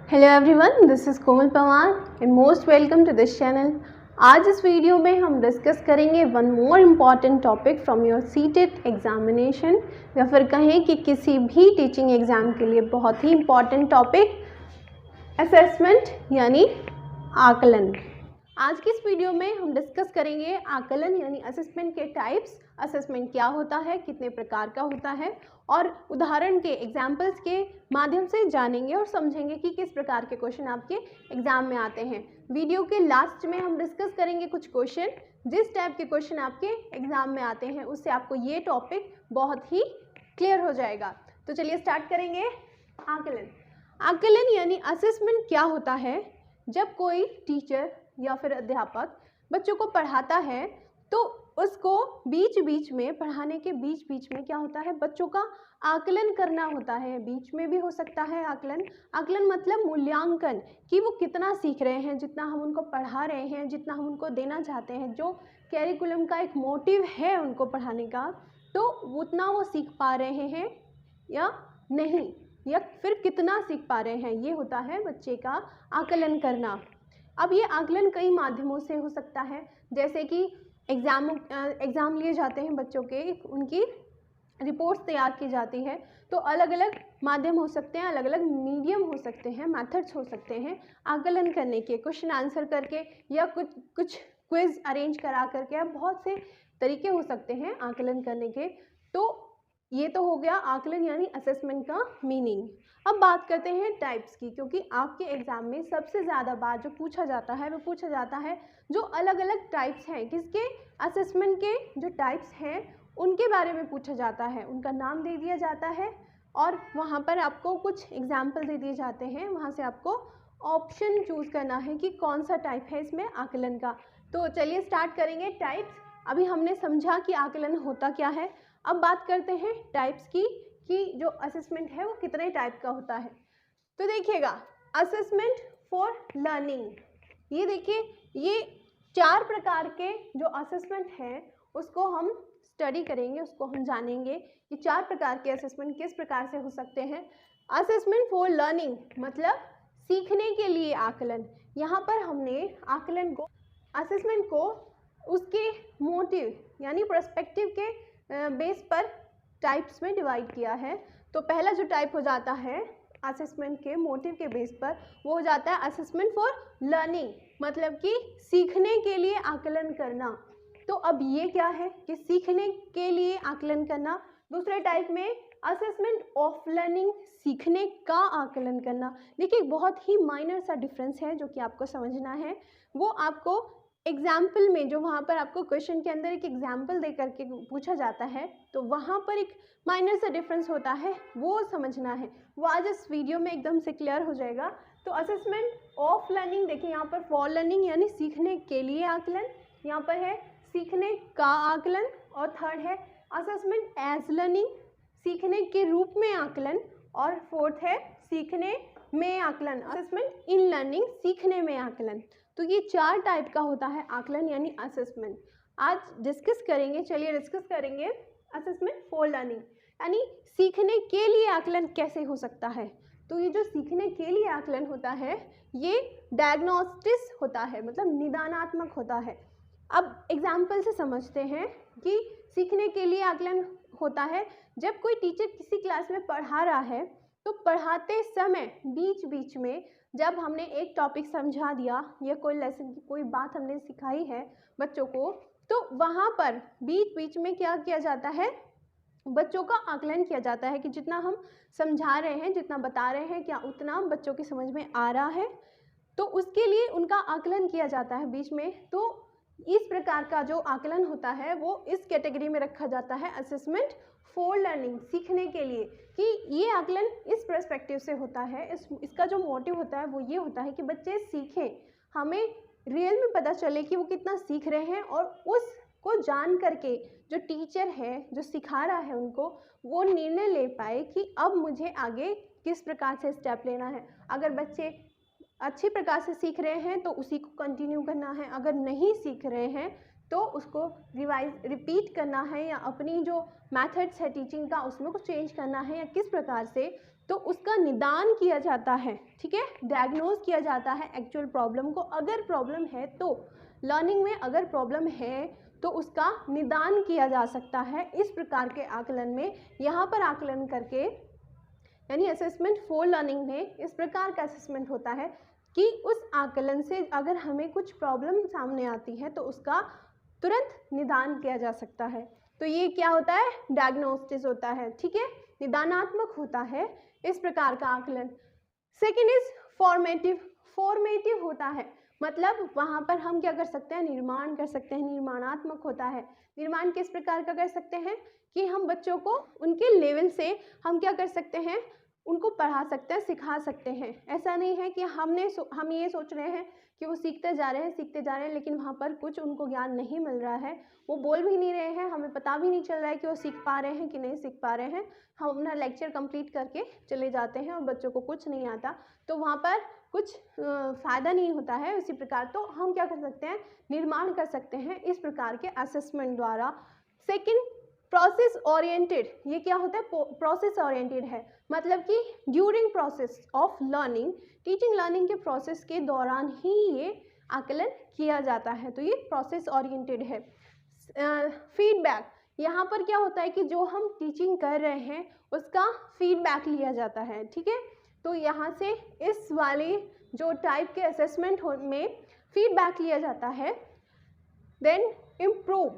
Hello everyone, this is Komal Pawar and most welcome to this channel. आज इस video में हम डिस्कस करेंगे one more important topic from your CTET examination, या फिर कहें कि किसी भी टीचिंग एग्ज़ाम के लिए बहुत ही इम्पॉर्टेंट टॉपिक असेसमेंट यानी आकलन। आज की इस वीडियो में हम डिस्कस करेंगे आकलन यानी असेसमेंट के टाइप्स, असेसमेंट क्या होता है, कितने प्रकार का होता है, और उदाहरण के एग्जाम्पल्स के माध्यम से जानेंगे और समझेंगे कि किस प्रकार के क्वेश्चन आपके एग्जाम में आते हैं। वीडियो के लास्ट में हम डिस्कस करेंगे कुछ क्वेश्चन, जिस टाइप के क्वेश्चन आपके एग्जाम में आते हैं उससे आपको ये टॉपिक बहुत ही क्लियर हो जाएगा। तो चलिए स्टार्ट करेंगे। आकलन यानी असेसमेंट क्या होता है? जब कोई टीचर या फिर अध्यापक बच्चों को पढ़ाता है तो उसको बीच बीच में, पढ़ाने के बीच बीच में क्या होता है, बच्चों का आकलन करना होता है। बीच में भी हो सकता है आकलन। आकलन मतलब मूल्यांकन, कि वो कितना सीख रहे हैं, जितना हम उनको पढ़ा रहे हैं, जितना हम उनको देना चाहते हैं, जो कैरिकुलम का एक मोटिव है उनको पढ़ाने का, तो उतना वो सीख पा रहे हैं या नहीं, या फिर कितना सीख पा रहे हैं, ये होता है बच्चे का आकलन करना। अब ये आकलन कई माध्यमों से हो सकता है, जैसे कि एग्ज़ाम लिए जाते हैं बच्चों के, उनकी रिपोर्ट्स तैयार की जाती है, तो अलग अलग माध्यम हो सकते हैं, अलग अलग मीडियम हो सकते हैं, मेथड्स हो सकते हैं आकलन करने के, क्वेश्चन आंसर करके या कुछ क्विज अरेंज करा करके, अब बहुत से तरीके हो सकते हैं आकलन करने के। तो ये तो हो गया आकलन यानी असेसमेंट का मीनिंग। अब बात करते हैं टाइप्स की, क्योंकि आपके एग्ज़ाम में सबसे ज़्यादा बात जो पूछा जाता है वो पूछा जाता है जो अलग अलग टाइप्स हैं, किसके, असेसमेंट के जो टाइप्स हैं उनके बारे में पूछा जाता है, उनका नाम दे दिया जाता है और वहाँ पर आपको कुछ एग्जाम्पल दे दिए जाते हैं, वहाँ से आपको ऑप्शन चूज़ करना है कि कौन सा टाइप है इसमें आकलन का। तो चलिए स्टार्ट करेंगे टाइप्स। अभी हमने समझा कि आकलन होता क्या है, अब बात करते हैं टाइप्स की, कि जो असेसमेंट है वो कितने टाइप का होता है। तो देखिएगा, असेसमेंट फॉर लर्निंग, ये देखिए, ये 4 प्रकार के जो असेसमेंट है उसको हम स्टडी करेंगे, उसको हम जानेंगे कि 4 प्रकार के असेसमेंट किस प्रकार से हो सकते हैं। असेसमेंट फॉर लर्निंग मतलब सीखने के लिए आकलन। यहाँ पर हमने आकलन को, असेसमेंट को उसके मोटिव यानी पर्सपेक्टिव के बेस पर टाइप्स में डिवाइड किया है। तो पहला जो टाइप हो जाता है असेसमेंट के मोटिव के बेस पर, वो हो जाता है असेसमेंट फॉर लर्निंग, मतलब कि सीखने के लिए आकलन करना। तो अब ये क्या है कि सीखने के लिए आकलन करना। दूसरे टाइप में असेसमेंट ऑफ लर्निंग, सीखने का आकलन करना। देखिए, बहुत ही माइनर सा डिफरेंस है जो कि आपको समझना है। वो आपको एग्जाम्पल में, जो वहाँ पर आपको क्वेश्चन के अंदर एक एग्जाम्पल दे करके पूछा जाता है, तो वहाँ पर एक माइनर सा डिफरेंस होता है, वो समझना है। वो आज इस वीडियो में एकदम से क्लियर हो जाएगा। तो असेसमेंट ऑफ लर्निंग, देखिए यहाँ पर फॉर लर्निंग यानी सीखने के लिए आकलन, यहाँ पर है सीखने का आकलन, और थर्ड है असेसमेंट एज लर्निंग, सीखने के रूप में आकलन, और फोर्थ है सीखने में आकलन, असेसमेंट इन लर्निंग, सीखने में आकलन। तो ये 4 टाइप का होता है आकलन यानी असेसमेंट। आज डिस्कस करेंगे, चलिए डिस्कस करेंगे असेसमेंट फॉर लर्निंग, यानी सीखने के लिए आकलन कैसे हो सकता है। तो ये जो सीखने के लिए आकलन होता है ये डायग्नोस्टिस होता है, मतलब निदानात्मक होता है। अब एग्जाम्पल से समझते हैं कि सीखने के लिए आकलन होता है जब कोई टीचर किसी क्लास में पढ़ा रहा है, तो पढ़ाते समय बीच बीच में जब हमने एक टॉपिक समझा दिया या कोई लेसन की कोई बात हमने सिखाई है बच्चों को, तो वहाँ पर बीच बीच में क्या किया जाता है, बच्चों का आकलन किया जाता है कि जितना हम समझा रहे हैं, जितना बता रहे हैं, क्या उतना बच्चों की समझ में आ रहा है। तो उसके लिए उनका आकलन किया जाता है बीच में। तो इस प्रकार का जो आकलन होता है वो इस कैटेगरी में रखा जाता है असेसमेंट फॉर लर्निंग, सीखने के लिए, कि ये आकलन इस पर्सपेक्टिव से होता है, इसका जो मोटिव होता है वो ये होता है कि बच्चे सीखें, हमें रियल में पता चले कि वो कितना सीख रहे हैं, और उसको जान करके जो टीचर है जो सिखा रहा है उनको, वो निर्णय ले पाए कि अब मुझे आगे किस प्रकार से स्टेप लेना है। अगर बच्चे अच्छी प्रकार से सीख रहे हैं तो उसी को कंटिन्यू करना है, अगर नहीं सीख रहे हैं तो उसको रिपीट करना है, या अपनी जो मेथड्स है टीचिंग का उसमें कुछ चेंज करना है, या किस प्रकार से तो उसका निदान किया जाता है, ठीक है, डायग्नोज किया जाता है एक्चुअल प्रॉब्लम को। अगर प्रॉब्लम है तो लर्निंग में अगर प्रॉब्लम है तो उसका निदान किया जा सकता है इस प्रकार के आकलन में। यहाँ पर आकलन करके यानी असेसमेंट फॉर लर्निंग में इस प्रकार का असेसमेंट होता है कि उस आकलन से अगर हमें कुछ प्रॉब्लम सामने आती है तो उसका तुरंत निदान किया जा सकता है। तो ये क्या होता है, डायग्नोस्टिस होता है, ठीक है, निदानात्मक होता है इस प्रकार का आकलन। Second is formative. फॉर्मेटिव होता है मतलब वहाँ पर हम क्या कर सकते हैं, निर्माण कर सकते हैं, निर्माणात्मक होता है। निर्माण किस प्रकार का कर सकते हैं कि हम बच्चों को उनके लेवल से हम क्या कर सकते हैं, उनको पढ़ा सकते हैं, सिखा सकते हैं। ऐसा नहीं है कि हम ये सोच रहे हैं कि वो सीखते जा रहे हैं लेकिन वहाँ पर कुछ उनको ज्ञान नहीं मिल रहा है, वो बोल भी नहीं रहे हैं, हमें पता भी नहीं चल रहा है कि वो सीख पा रहे हैं कि नहीं सीख पा रहे हैं। हम अपना लेक्चर कंप्लीट करके चले जाते हैं और बच्चों को कुछ नहीं आता, तो वहाँ पर कुछ फ़ायदा नहीं होता है। उसी प्रकार तो हम क्या कर सकते हैं, निर्माण कर सकते हैं इस प्रकार के असेसमेंट द्वारा। Second, process oriented. ये क्या होता है, प्रोसेस ओरिएंटेड है मतलब कि during process of learning, teaching learning के प्रोसेस के दौरान ही ये आकलन किया जाता है, तो ये प्रोसेस ओरिएंटेड है। फीडबैक, यहाँ पर क्या होता है कि जो हम टीचिंग कर रहे हैं उसका फीडबैक लिया जाता है, ठीक है। तो यहाँ से इस वाले जो टाइप के असेसमेंट में फीडबैक लिया जाता है। देन इम्प्रूव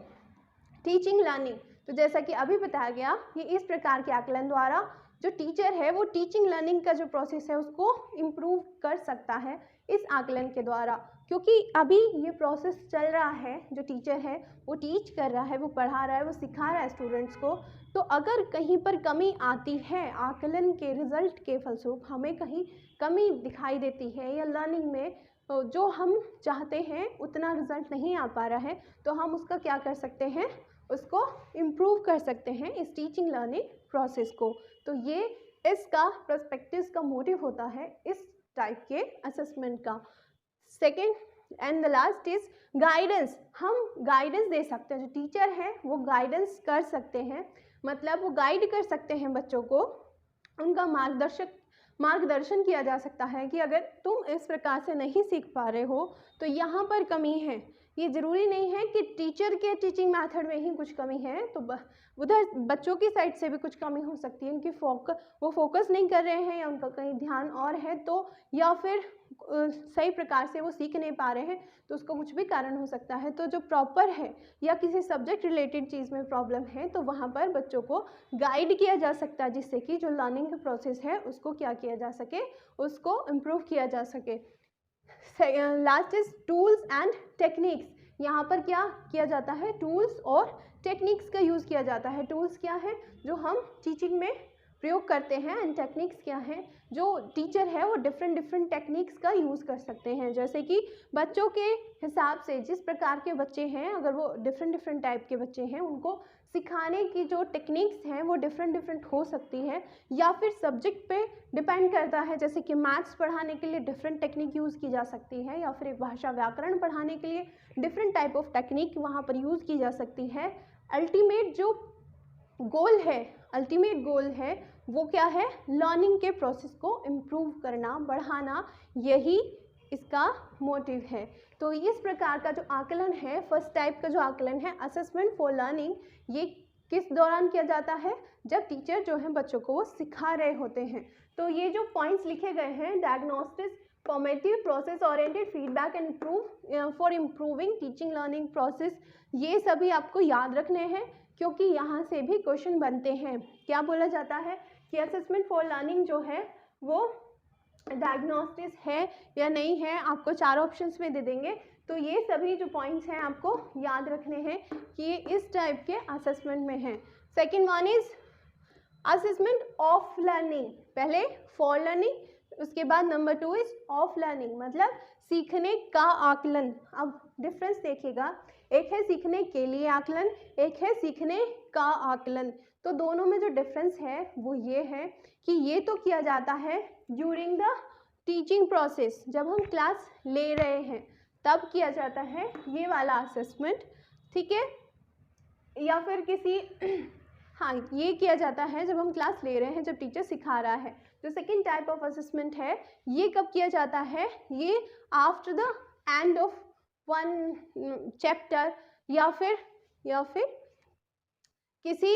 टीचिंग लर्निंग, तो जैसा कि अभी बताया गया, ये इस प्रकार के आकलन द्वारा जो टीचर है वो टीचिंग लर्निंग का जो प्रोसेस है उसको इम्प्रूव कर सकता है इस आकलन के द्वारा, क्योंकि अभी ये प्रोसेस चल रहा है, जो टीचर है वो टीच कर रहा है, वो पढ़ा रहा है, वो सिखा रहा है स्टूडेंट्स को। तो अगर कहीं पर कमी आती है आकलन के रिजल्ट के फलस्वरूप, हमें कहीं कमी दिखाई देती है या लर्निंग में जो हम चाहते हैं उतना रिजल्ट नहीं आ पा रहा है, तो हम उसका क्या कर सकते हैं, उसको इम्प्रूव कर सकते हैं इस टीचिंग लर्निंग प्रोसेस को। तो ये इसका पर्सपेक्टिव्स का मोटिव होता है इस टाइप के असेसमेंट का। Second and the last is guidance. हम गाइडेंस दे सकते हैं, जो टीचर है वो गाइडेंस कर सकते हैं, मतलब वो गाइड कर सकते हैं बच्चों को, उनका मार्गदर्शन किया जा सकता है कि अगर तुम इस प्रकार से नहीं सीख पा रहे हो तो यहाँ पर कमी है। ये ज़रूरी नहीं है कि टीचर के टीचिंग मेथड में ही कुछ कमी है, तो उधर बच्चों की साइड से भी कुछ कमी हो सकती है, उनकी वो फोकस नहीं कर रहे हैं या उनका कहीं ध्यान और है, तो या फिर सही प्रकार से वो सीख नहीं पा रहे हैं, तो उसका कुछ भी कारण हो सकता है। तो जो प्रॉपर है या किसी सब्जेक्ट रिलेटेड चीज़ में प्रॉब्लम है तो वहाँ पर बच्चों को गाइड किया जा सकता है, जिससे कि जो लर्निंग का प्रोसेस है उसको क्या किया जा सके, उसको इम्प्रूव किया जा सके। Last is tools and techniques. यहाँ पर क्या किया जाता है, टूल्स और टेक्निक्स का यूज़ किया जाता है। टूल्स क्या है, जो हम टीचिंग में प्रयोग करते हैं, एंड टेक्निक्स क्या है, जो टीचर है वो डिफरेंट टेक्निक्स का यूज़ कर सकते हैं। जैसे कि बच्चों के हिसाब से, जिस प्रकार के बच्चे हैं, अगर वो डिफरेंट टाइप के बच्चे हैं, उनको सिखाने की जो टेक्निक्स हैं वो डिफरेंट हो सकती है, या फिर सब्जेक्ट पे डिपेंड करता है। जैसे कि मैथ्स पढ़ाने के लिए डिफरेंट टेक्निक यूज़ की जा सकती है, या फिर एक भाषा व्याकरण पढ़ाने के लिए डिफरेंट टाइप ऑफ टेक्निक वहाँ पर यूज़ की जा सकती है। अल्टीमेट गोल है वो क्या है, लर्निंग के प्रोसेस को इम्प्रूव करना, बढ़ाना, यही इसका मोटिव है। तो इस प्रकार का जो आकलन है, फर्स्ट टाइप का जो आकलन है असेसमेंट फॉर लर्निंग, ये किस दौरान किया जाता है, जब टीचर जो है बच्चों को वो सिखा रहे होते हैं। तो ये जो पॉइंट्स लिखे गए हैं, diagnostic, formative, process oriented, feedback and improve for improving teaching learning process, ये सभी आपको याद रखने हैं, क्योंकि यहाँ से भी क्वेश्चन बनते हैं। क्या बोला जाता है कि असेसमेंट फॉर लर्निंग जो है वो डायग्नोस्टिस है या नहीं है, आपको 4 ऑप्शंस में दे देंगे। तो ये सभी जो पॉइंट्स हैं आपको याद रखने हैं कि ये इस टाइप के असेसमेंट में हैं। Second one is assessment of learning, पहले फॉर लर्निंग, उसके बाद नंबर 2 इज ऑफ लर्निंग, मतलब सीखने का आकलन। अब डिफरेंस देखिएगा, एक है सीखने के लिए आकलन, एक है सीखने का आकलन। तो दोनों में जो डिफरेंस है वो ये है कि ये तो किया जाता है ड्यूरिंग द टीचिंग प्रोसेस, जब हम क्लास ले रहे हैं तब किया जाता है ये वाला असेसमेंट, ठीक है, या फिर किसी हाँ, ये किया जाता है जब हम क्लास ले रहे हैं, जब टीचर सिखा रहा है, जो सेकेंड टाइप ऑफ असेसमेंट है ये कब किया जाता है, ये after the end of one chapter या फिर किसी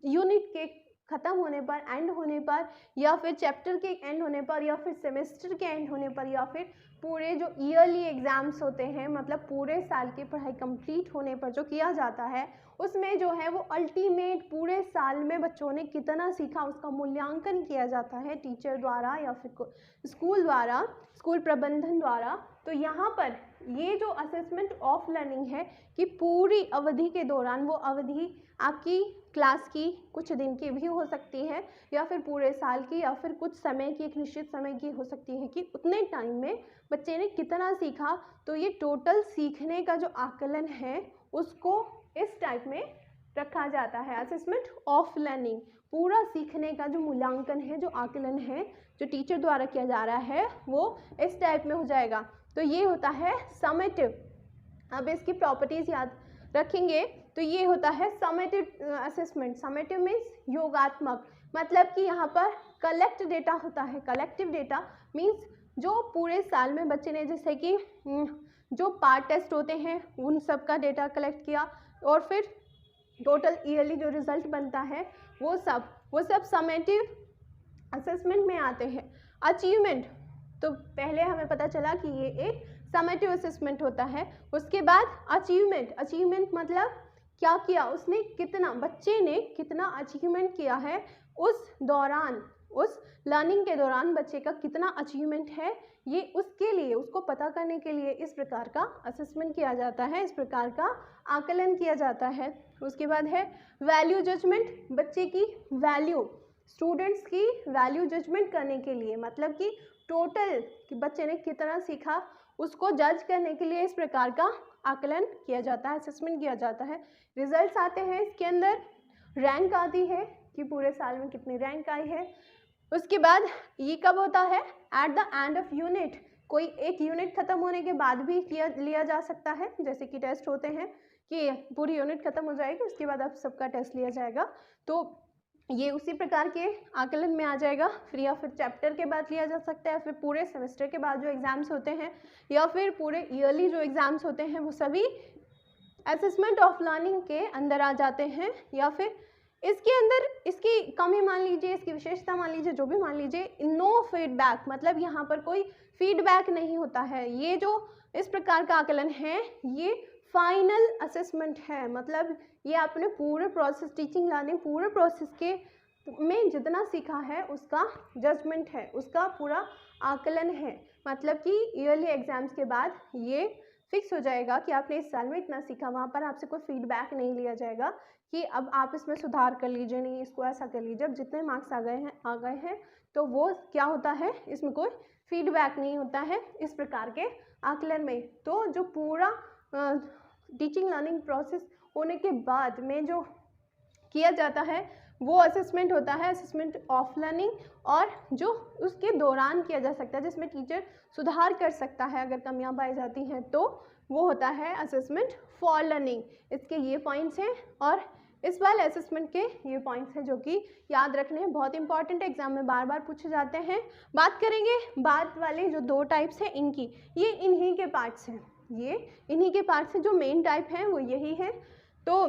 यूनिट के ख़त्म होने पर, एंड होने पर, या फिर चैप्टर के एंड होने पर, या फिर सेमेस्टर के एंड होने पर, या फिर पूरे जो ईयरली एग्ज़ाम्स होते हैं मतलब पूरे साल की पढ़ाई कंप्लीट होने पर जो किया जाता है उसमें जो है वो अल्टीमेट पूरे साल में बच्चों ने कितना सीखा उसका मूल्यांकन किया जाता है टीचर द्वारा या फिर स्कूल द्वारा, स्कूल प्रबंधन द्वारा। तो यहाँ पर ये जो असेसमेंट ऑफ लर्निंग है कि पूरी अवधि के दौरान, वो अवधि आपकी क्लास की कुछ दिन की भी हो सकती है या फिर पूरे साल की या फिर कुछ समय की, एक निश्चित समय की हो सकती है, कि उतने टाइम में बच्चे ने कितना सीखा। तो ये टोटल सीखने का जो आकलन है उसको इस टाइप में रखा जाता है, असेसमेंट ऑफ लर्निंग। पूरा सीखने का जो मूल्यांकन है, जो आकलन है, जो टीचर द्वारा किया जा रहा है वो इस टाइप में हो जाएगा। तो ये होता है समेटिव। अब इसकी प्रॉपर्टीज़ याद रखेंगे तो ये होता है समेटिव असेसमेंट। समेटिव मीन्स योगात्मक, मतलब कि यहाँ पर कलेक्ट डेटा होता है। कलेक्टिव डेटा मीन्स जो पूरे साल में बच्चे ने, जैसे कि जो पार्ट टेस्ट होते हैं उन सब का डेटा कलेक्ट किया और फिर टोटल ईयरली जो रिजल्ट बनता है वो सब समेटिव असेसमेंट में आते हैं। अचीवमेंट, तो पहले हमें पता चला कि ये एक समेटिव असेसमेंट होता है। उसके बाद अचीवमेंट मतलब क्या किया उसने, कितना, बच्चे ने कितना अचीवमेंट किया है उस दौरान, उस लर्निंग के दौरान बच्चे का कितना अचीवमेंट है, ये उसके लिए, उसको पता करने के लिए इस प्रकार का असेसमेंट किया जाता है, इस प्रकार का आकलन किया जाता है। उसके बाद है वैल्यू जजमेंट, बच्चे की वैल्यू, स्टूडेंट्स की वैल्यू जजमेंट करने के लिए, मतलब कि टोटल कि बच्चे ने कितना सीखा उसको जज करने के लिए इस प्रकार का आकलन किया जाता है, असेसमेंट किया जाता है। रिजल्ट्स आते हैं इसके अंदर, रैंक आती है कि पूरे साल में कितनी रैंक आई है। उसके बाद ये कब होता है, at the end of unit, कोई एक यूनिट खत्म होने के बाद भी लिया जा सकता है, जैसे कि टेस्ट होते हैं कि पूरी यूनिट खत्म हो जाएगी उसके बाद अब सबका टेस्ट लिया जाएगा, तो ये उसी प्रकार के आकलन में आ जाएगा। फिर या फिर चैप्टर के बाद लिया जा सकता है, फिर पूरे सेमेस्टर के बाद जो एग्ज़ाम्स होते हैं या फिर पूरे ईयरली जो एग्ज़ाम्स होते हैं वो सभी असेसमेंट ऑफ लर्निंग के अंदर आ जाते हैं। या फिर इसके अंदर इसकी कमी मान लीजिए, इसकी विशेषता मान लीजिए, जो भी मान लीजिए, नो फीडबैक, मतलब यहाँ पर कोई फीडबैक नहीं होता है। ये जो इस प्रकार का आकलन है ये फाइनल असेसमेंट है, मतलब ये आपने पूरे प्रोसेस, टीचिंग लर्निंग पूरे प्रोसेस के में जितना सीखा है उसका जजमेंट है, उसका पूरा आकलन है। मतलब कि ईयरली एग्जाम्स के बाद ये फिक्स हो जाएगा कि आपने इस साल में इतना सीखा, वहाँ पर आपसे कोई फीडबैक नहीं लिया जाएगा कि अब आप इसमें सुधार कर लीजिए, नहीं इसको ऐसा कर लीजिए। अब जितने मार्क्स आ गए हैं तो वो क्या होता है, इसमें कोई फीडबैक नहीं होता है इस प्रकार के आकलन में। तो जो पूरा टीचिंग लर्निंग प्रोसेस होने के बाद में जो किया जाता है वो असेसमेंट होता है, असेसमेंट ऑफ लर्निंग, और जो उसके दौरान किया जा सकता है जिसमें टीचर सुधार कर सकता है अगर कमियां पाई जाती हैं, तो वो होता है असेसमेंट फॉर लर्निंग। इसके ये पॉइंट्स हैं और इस वाले असेसमेंट के ये पॉइंट्स हैं जो कि याद रखने हैं, बहुत इंपॉर्टेंट, एग्जाम में बार बार पूछे जाते हैं। बात करेंगे बाद वाले जो दो टाइप्स हैं इनकी, ये इन्हीं के पार्ट्स हैं, ये इन्हीं के पार्ट्स हैं, जो मेन टाइप हैं वो यही है। तो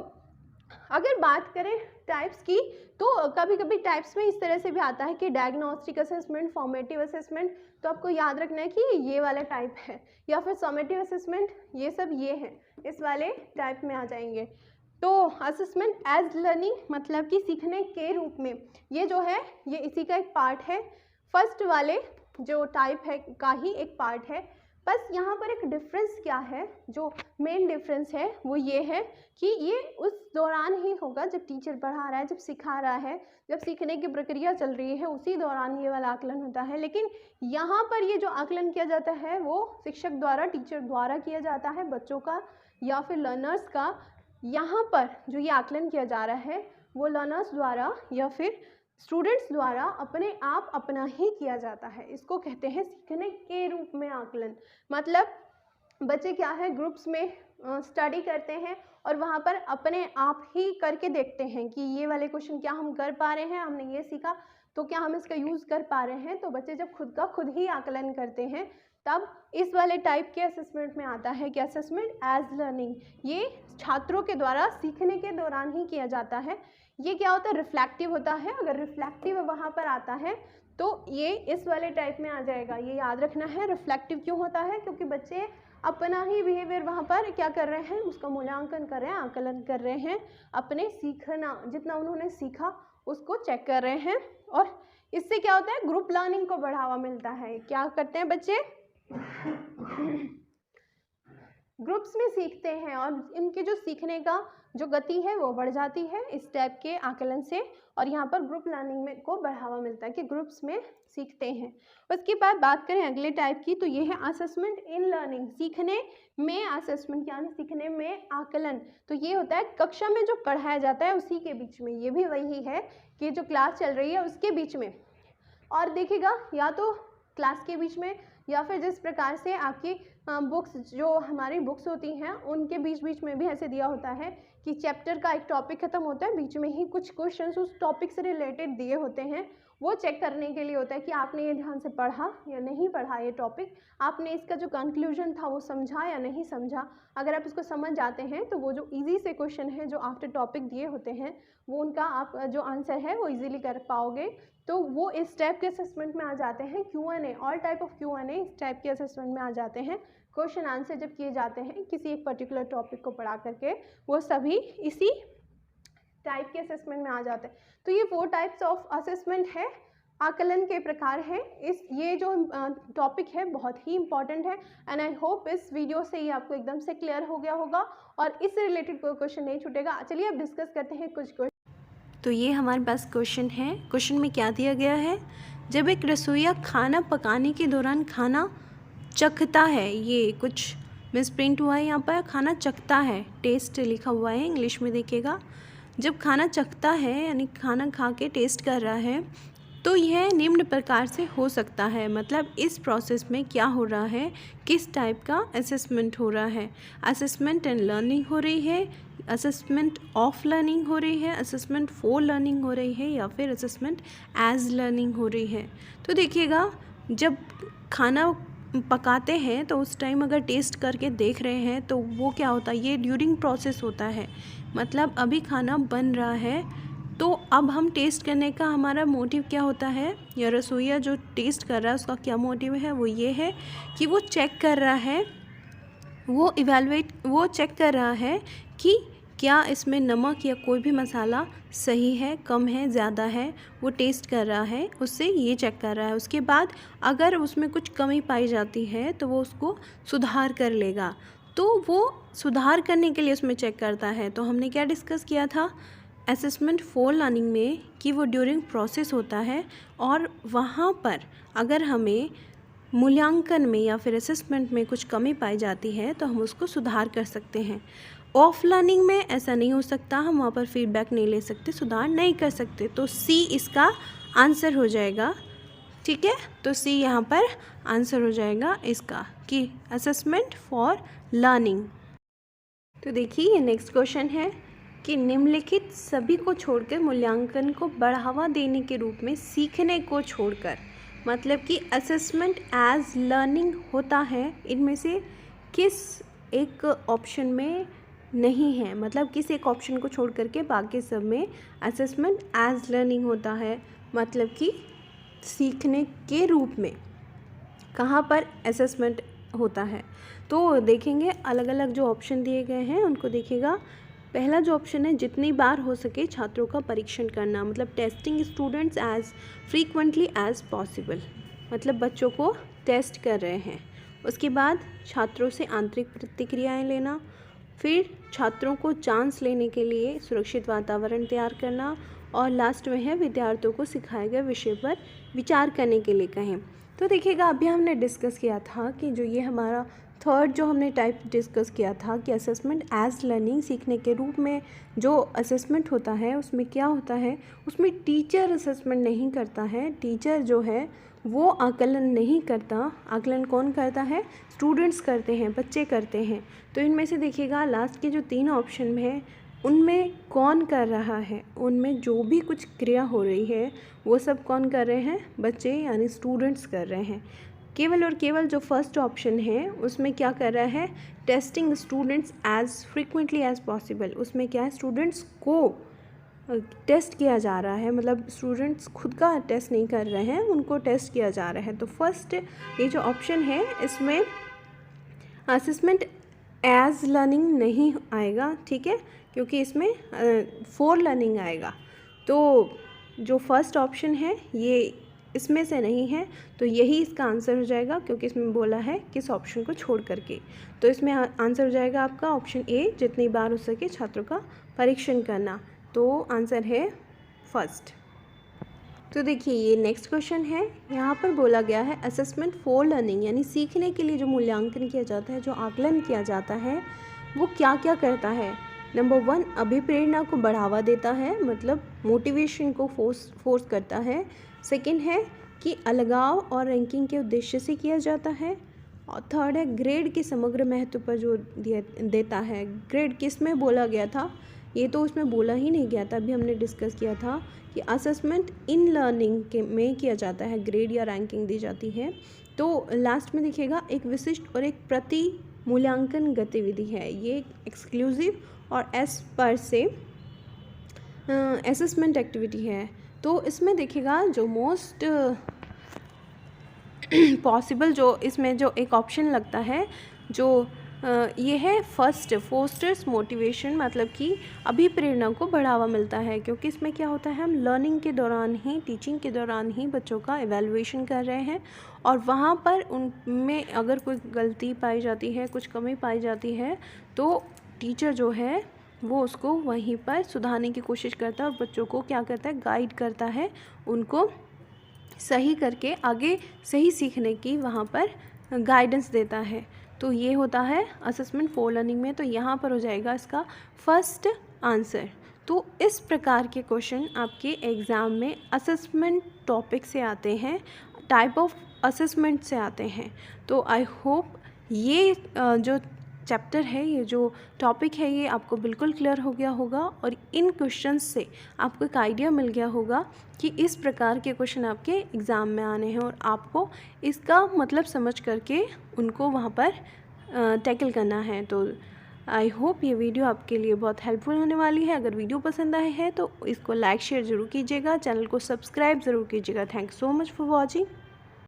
अगर बात करें टाइप्स की तो कभी कभी टाइप्स में इस तरह से भी आता है कि डायग्नोस्टिक असेसमेंट, फॉर्मेटिव असेसमेंट, तो आपको याद रखना है कि ये वाला टाइप है, या फिर समेटिव असेसमेंट, ये सब ये हैं, इस वाले टाइप में आ जाएंगे। तो असेसमेंट एज लर्निंग मतलब कि सीखने के रूप में, ये जो है ये इसी का एक पार्ट है, फर्स्ट वाले जो टाइप है का ही एक पार्ट है। बस यहाँ पर एक डिफरेंस क्या है, जो मेन डिफरेंस है वो ये है कि ये उस दौरान ही होगा जब टीचर पढ़ा रहा है, जब सिखा रहा है, जब सीखने की प्रक्रिया चल रही है, उसी दौरान ये वाला आकलन होता है। लेकिन यहाँ पर ये जो आकलन किया जाता है वो शिक्षक द्वारा, टीचर द्वारा किया जाता है, बच्चों का या फिर लर्नर्स का। यहाँ पर जो ये आकलन किया जा रहा है वो लर्नर्स द्वारा या फिर स्टूडेंट्स द्वारा अपने आप अपना ही किया जाता है। इसको कहते हैं सीखने के रूप में आकलन। मतलब बच्चे क्या है, ग्रुप्स में स्टडी करते हैं और वहाँ पर अपने आप ही करके देखते हैं कि ये वाले क्वेश्चन क्या हम कर पा रहे हैं, हमने ये सीखा, तो क्या हम इसका यूज़ कर पा रहे हैं? तो बच्चे जब खुद का खुद ही आकलन करते हैं तब इस वाले टाइप के असेसमेंट में आता है कि असेसमेंट एज लर्निंग। ये छात्रों के द्वारा सीखने के दौरान ही किया जाता है। ये क्या होता है? रिफ्लेक्टिव होता है। अगर रिफ्लेक्टिव वहाँ पर आता है तो ये इस वाले टाइप में आ जाएगा। ये याद रखना है। रिफ्लेक्टिव क्यों होता है? क्योंकि बच्चे अपना ही बिहेवियर वहाँ पर क्या कर रहे हैं, उसका मूल्यांकन कर रहे हैं, आकलन कर रहे हैं, अपने सीखना जितना उन्होंने सीखा उसको चेक कर रहे हैं। और इससे क्या होता है? ग्रुप लर्निंग को बढ़ावा मिलता है। क्या करते हैं बच्चे? ग्रुप्स में सीखते हैं और इनके जो सीखने का जो गति है वो बढ़ जाती है इस टाइप के आकलन से। और यहाँ पर ग्रुप लर्निंग में को बढ़ावा मिलता है कि ग्रुप्स में सीखते हैं। उसके बाद बात करें अगले टाइप की, तो ये है असेसमेंट इन लर्निंग। सीखने में असेसमेंट यानी सीखने में आकलन। तो ये होता है कक्षा में जो पढ़ाया जाता है उसी के बीच में। ये भी वही है कि जो क्लास चल रही है उसके बीच में। और देखिएगा या तो क्लास के बीच में या फिर जिस प्रकार से आपकी बुक्स जो हमारी बुक्स होती हैं उनके बीच बीच में भी ऐसे दिया होता है कि चैप्टर का एक टॉपिक खत्म होता है, बीच में ही कुछ क्वेश्चंस उस टॉपिक से रिलेटेड दिए होते हैं। वो चेक करने के लिए होता है कि आपने ये ध्यान से पढ़ा या नहीं पढ़ा, ये टॉपिक आपने इसका जो कंक्लूजन था वो समझा या नहीं समझा। अगर आप इसको समझ जाते हैं तो वो जो इजी से क्वेश्चन है जो आफ्टर टॉपिक दिए होते हैं वो उनका आप जो आंसर है वो इजीली कर पाओगे। तो वो इस टाइप के असेसमेंट में आ जाते हैं। Q&A, all type of Q&A इस टाइप के असेसमेंट में आ जाते हैं। क्वेश्चन आंसर जब किए जाते हैं किसी एक पर्टिकुलर टॉपिक को पढ़ा करके, वो सभी इसी टाइप के असेसमेंट में आ जाते हैं। तो ये 4 टाइप्स ऑफ असेसमेंट है, आकलन के प्रकार हैं। ये जो टॉपिक है बहुत ही इंपॉर्टेंट है एंड आई होप इस वीडियो से ये आपको एकदम से क्लियर हो गया होगा और इससे रिलेटेड कोई क्वेश्चन नहीं छूटेगा। चलिए अब डिस्कस करते हैं कुछ क्वेश्चन। तो ये हमारे पास क्वेश्चन है। क्वेश्चन में क्या दिया गया है? जब एक रसोइया खाना पकाने के दौरान खाना चखता है, ये कुछ मिसप्रिंट हुआ है यहाँ पर, खाना चखता है, टेस्ट लिखा हुआ है इंग्लिश में देखिएगा। जब खाना चखता है यानी खाना खा के टेस्ट कर रहा है तो यह निम्न प्रकार से हो सकता है। मतलब इस प्रोसेस में क्या हो रहा है, किस टाइप का असेसमेंट हो रहा है? असेसमेंट एंड लर्निंग हो रही है, असेसमेंट ऑफ लर्निंग हो रही है, असेसमेंट फॉर लर्निंग हो रही है या फिर असेसमेंट एज लर्निंग हो रही है। तो देखिएगा जब खाना पकाते हैं तो उस टाइम अगर टेस्ट करके देख रहे हैं तो वो क्या होता है, ये ड्यूरिंग प्रोसेस होता है। मतलब अभी खाना बन रहा है तो अब हम टेस्ट करने का हमारा मोटिव क्या होता है, या रसोइया जो टेस्ट कर रहा है उसका क्या मोटिव है, वो ये है कि वो चेक कर रहा है, वो चेक कर रहा है कि क्या इसमें नमक या कोई भी मसाला सही है, कम है, ज़्यादा है, वो टेस्ट कर रहा है, उससे ये चेक कर रहा है। उसके बाद अगर उसमें कुछ कमी पाई जाती है तो वो उसको सुधार कर लेगा। तो वो सुधार करने के लिए उसमें चेक करता है। तो हमने क्या डिस्कस किया था असेसमेंट फॉर लर्निंग में कि वो ड्यूरिंग प्रोसेस होता है और वहाँ पर अगर हमें मूल्यांकन में या फिर असेसमेंट में कुछ कमी पाई जाती है तो हम उसको सुधार कर सकते हैं। ऑफ लर्निंग में ऐसा नहीं हो सकता, हम वहाँ पर फीडबैक नहीं ले सकते, सुधार नहीं कर सकते। तो सी इसका आंसर हो जाएगा। ठीक है, तो सी यहाँ पर आंसर हो जाएगा इसका कि असेसमेंट फॉर लर्निंग। तो देखिए ये नेक्स्ट क्वेश्चन है कि निम्नलिखित सभी को छोड़कर मूल्यांकन को बढ़ावा देने के रूप में सीखने को छोड़कर, मतलब कि असेसमेंट एज लर्निंग होता है, इनमें से किस एक ऑप्शन में नहीं है। मतलब किस एक ऑप्शन को छोड़ करके बाकी सब में असेसमेंट एज लर्निंग होता है, मतलब कि सीखने के रूप में कहाँ पर असेसमेंट होता है। तो देखेंगे अलग अलग जो ऑप्शन दिए गए हैं उनको देखिएगा। पहला जो ऑप्शन है जितनी बार हो सके छात्रों का परीक्षण करना, मतलब testing students as frequently as possible, मतलब बच्चों को टेस्ट कर रहे हैं। उसके बाद छात्रों से आंतरिक प्रतिक्रियाएं लेना, फिर छात्रों को चांस लेने के लिए सुरक्षित वातावरण तैयार करना, और लास्ट में है विद्यार्थियों को सिखाए गए विषय पर विचार करने के लिए कहें। तो देखिएगा अभी हमने डिस्कस किया था कि जो ये हमारा थर्ड जो हमने टाइप डिस्कस किया था कि असेसमेंट एज लर्निंग, सीखने के रूप में जो असेसमेंट होता है उसमें क्या होता है, उसमें टीचर असेसमेंट नहीं करता है। टीचर जो है वो आकलन नहीं करता। आकलन कौन करता है? स्टूडेंट्स करते हैं, बच्चे करते हैं। तो इनमें से देखिएगा लास्ट के जो 3 ऑप्शन में है उनमें कौन कर रहा है, उनमें जो भी कुछ क्रिया हो रही है वो सब कौन कर रहे हैं, बच्चे यानी स्टूडेंट्स कर रहे हैं। केवल और केवल जो फर्स्ट ऑप्शन है उसमें क्या कर रहा है, testing students as frequently as possible. उसमें क्या है, स्टूडेंट्स को टेस्ट किया जा रहा है, मतलब स्टूडेंट्स खुद का टेस्ट नहीं कर रहे हैं, उनको टेस्ट किया जा रहा है। तो फर्स्ट ये जो ऑप्शन है इसमें असेसमेंट एज लर्निंग नहीं आएगा, ठीक है, क्योंकि इसमें फॉर लर्निंग आएगा। तो जो फर्स्ट ऑप्शन है ये इसमें से नहीं है, तो यही इसका आंसर हो जाएगा, क्योंकि इसमें बोला है किस ऑप्शन को छोड़ करके। तो इसमें आंसर हो जाएगा आपका ऑप्शन ए, जितनी बार हो सके छात्रों का परीक्षण करना। तो आंसर है फर्स्ट। तो देखिए ये नेक्स्ट क्वेश्चन है, यहाँ पर बोला गया है असेसमेंट फॉर लर्निंग, यानी सीखने के लिए जो मूल्यांकन किया जाता है, जो आकलन किया जाता है, वो क्या क्या करता है। नंबर 1, अभिप्रेरणा को बढ़ावा देता है, मतलब मोटिवेशन को फोर्स करता है। सेकंड है कि अलगाव और रैंकिंग के उद्देश्य से किया जाता है। और थर्ड है ग्रेड के समग्र महत्व पर जोर देता है। ग्रेड किस में बोला गया था, ये तो उसमें बोला ही नहीं गया था, अभी हमने डिस्कस किया था कि असेसमेंट इन लर्निंग के में किया जाता है, ग्रेड या रैंकिंग दी जाती है। तो लास्ट में देखिएगा एक विशिष्ट और एक प्रति मूल्यांकन गतिविधि है, ये एक्सक्लूसिव और एस पर से असेसमेंट एक्टिविटी है। तो इसमें देखिएगा जो मोस्ट पॉसिबल जो इसमें जो एक ऑप्शन लगता है, जो ये है फर्स्ट, फोस्टर्स मोटिवेशन, मतलब कि अभिप्रेरणा को बढ़ावा मिलता है, क्योंकि इसमें क्या होता है, हम लर्निंग के दौरान ही, टीचिंग के दौरान ही बच्चों का एवेलुएशन कर रहे हैं, और वहाँ पर उनमें अगर कोई गलती पाई जाती है, कुछ कमी पाई जाती है, तो टीचर जो है वो उसको वहीं पर सुधारने की कोशिश करता है, और बच्चों को क्या करता है, गाइड करता है, उनको सही करके आगे सही सीखने की वहाँ पर गाइडेंस देता है। तो ये होता है असेसमेंट फॉर लर्निंग में। तो यहाँ पर हो जाएगा इसका फर्स्ट आंसर। तो इस प्रकार के क्वेश्चन आपके एग्ज़ाम में असेसमेंट टॉपिक से आते हैं, टाइप ऑफ असेसमेंट से आते हैं। तो आई होप ये जो चैप्टर है, ये जो टॉपिक है, ये आपको बिल्कुल क्लियर हो गया होगा, और इन क्वेश्चंस से आपको एक आइडिया मिल गया होगा कि इस प्रकार के क्वेश्चन आपके एग्ज़ाम में आने हैं, और आपको इसका मतलब समझ करके उनको वहाँ पर टैकल करना है। तो आई होप ये वीडियो आपके लिए बहुत हेल्पफुल होने वाली है। अगर वीडियो पसंद आए है तो इसको लाइक शेयर ज़रूर कीजिएगा, चैनल को सब्सक्राइब ज़रूर कीजिएगा। Thank you so much for watching.